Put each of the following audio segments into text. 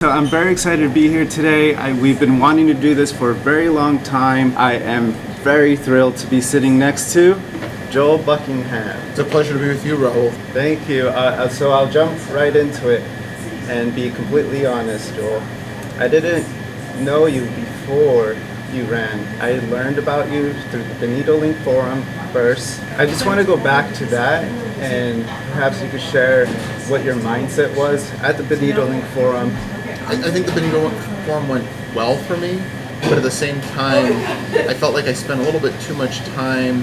So I'm very excited to be here today. We've been wanting to do this for a very long time. I am very thrilled to be sitting next to Joel Buckingham. It's a pleasure to be with you, Rahul. Thank you. So I'll jump right into it and be completely honest, Joel. I didn't know you before you ran. I learned about you through the Benito Link Forum first. I just want to go back to that, and perhaps you could share what your mindset was at the Benito Link Forum. I think the Benito Forum went well for me, but at the same time, I felt like I spent a little bit too much time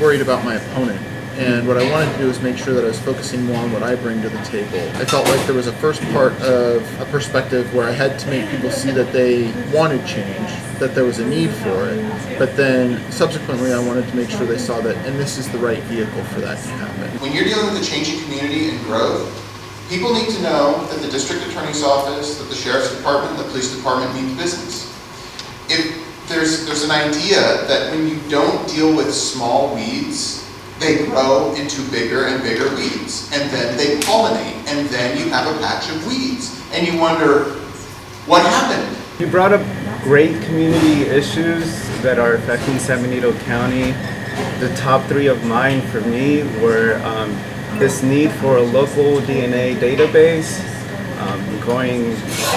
worried about my opponent. And what I wanted to do is make sure that I was focusing more on what I bring to the table. I felt like there was a first part of a perspective where I had to make people see that they wanted change, that there was a need for it, but then subsequently I wanted to make sure they saw that, and this is the right vehicle for that to happen. When you're dealing with a changing community and growth, people need to know that the district attorney's office, that the sheriff's department, and the police department mean business. If there's an idea that when you don't deal with small weeds, they grow into bigger and bigger weeds, and then they pollinate, and then you have a patch of weeds, and you wonder, what happened? You brought up great community issues that are affecting San Benito County. The top three of mine for me were this need for a local DNA database,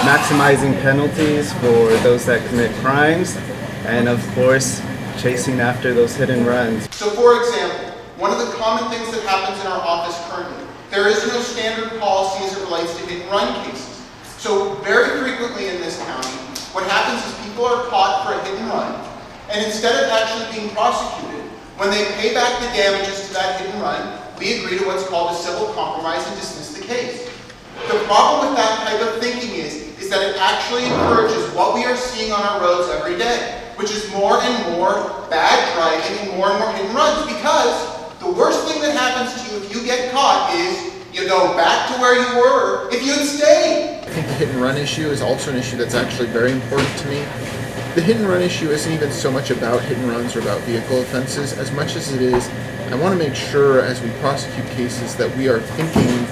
maximizing penalties for those that commit crimes, and of course, chasing after those hit and runs. So for example, one of the common things that happens in our office currently, there is no standard policy as it relates to hit and run cases. So very frequently in this county, what happens is people are caught for a hit and run, and instead of actually being prosecuted, when they pay back the damages to that hit and run, we agree to what's called a civil compromise and dismiss the case. The problem with that type of thinking is that it actually encourages what we are seeing on our roads every day, which is more and more bad driving and more hit and runs, because the worst thing that happens to you if you get caught is you go back to where you were if you had stayed. I think the hit and run issue is also an issue that's actually very important to me. The hit and run issue isn't even so much about hit and runs or about vehicle offenses as much as it is I want to make sure as we prosecute cases that we are thinking,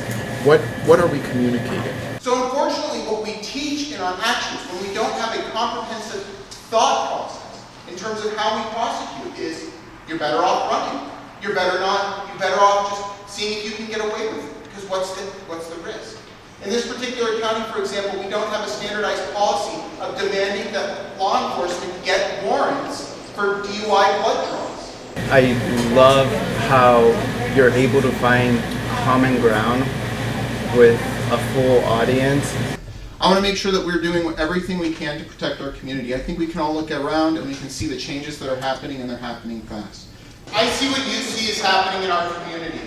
what are we communicating? So unfortunately what we teach in our actions when we don't have a comprehensive thought process in terms of how we prosecute is you're better off running. You're better off just seeing if you can get away with it, because what's the risk? In this particular county, for example, we don't have a standardized policy of demanding that law enforcement get warrants for DUI blood draws. I love how you're able to find common ground with a full audience. I want to make sure that we're doing everything we can to protect our community. I think we can all look around and we can see the changes that are happening, and they're happening fast. I see what you see is happening in our community.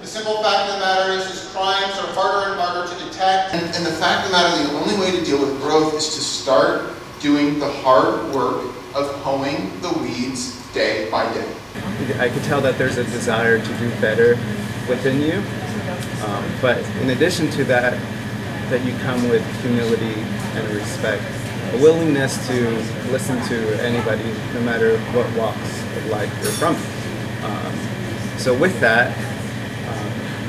The simple fact of the matter is crimes are harder and harder to detect. And the fact of the matter, the only way to deal with growth is to start doing the hard work of hoeing the weeds day by day. I could tell that there's a desire to do better within you, but in addition to that, that you come with humility and respect, a willingness to listen to anybody, no matter what walks of life you're from. So with that,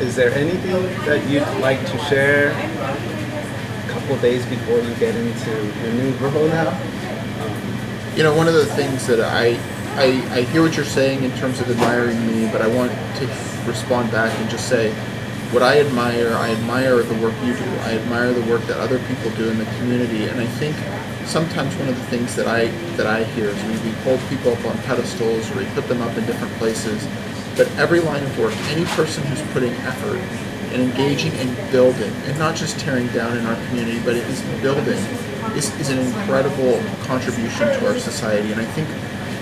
is there anything that you'd like to share a couple days before you get into your new role now? One of the things that I hear what you're saying in terms of admiring me, but I want to respond back and just say, what I admire the work you do. I admire the work that other people do in the community, and I think sometimes one of the things that I hear is we hold people up on pedestals or we put them up in different places, but every line of work, any person who's putting effort and engaging and building, and not just tearing down in our community, but it is building, is an incredible contribution to our society. And I think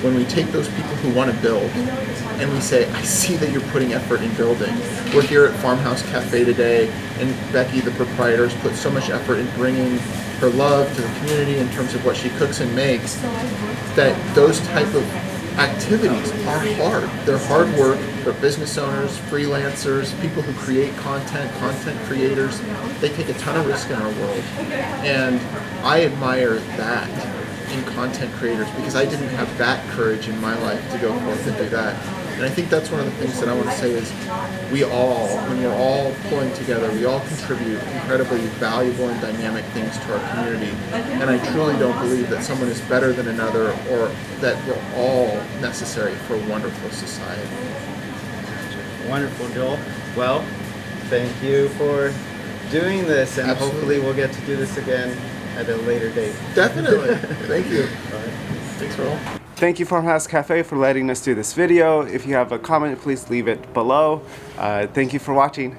when we take those people who want to build and we say, I see that you're putting effort in building. We're here at Farmhouse Cafe today, and Becky, the proprietor, has put so much effort in bringing her love to the community in terms of what she cooks and makes, that those type of activities are hard. They're hard work. They're business owners, freelancers, people who create content creators. They take a ton of risk in our world. And I admire that in content creators, because I didn't have that courage in my life to go forth and do that. And I think that's one of the things that I want to say is we all, when we're all pulling together, we all contribute incredibly valuable and dynamic things to our community. And I truly don't believe that someone is better than another or that we're all necessary for a wonderful society. Wonderful, Joel. Well, thank you for doing this, and Absolutely. hopefully we'll get to do this again at a later date. Definitely. Thank you. Thanks, Raul. Thank you, Farmhouse Cafe, for letting us do this video. If you have a comment, please leave it below. Thank you for watching.